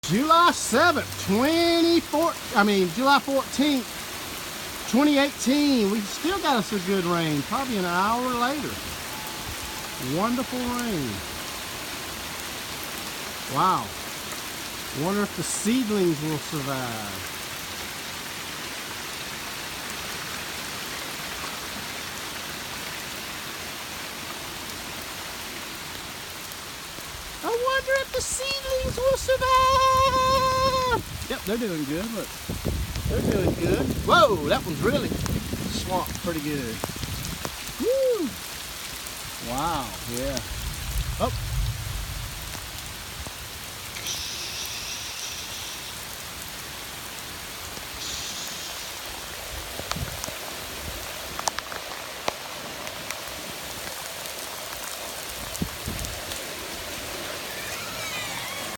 July 7th, July 14th, 2018. We still got us a good rain, probably an hour later. Wonderful rain. Wow. Wonder if the seedlings will survive. I wonder if the seedlings will survive. Yep, they're doing good. Look, they're doing good. Whoa, that one's really swamped pretty good. Woo! Wow, yeah.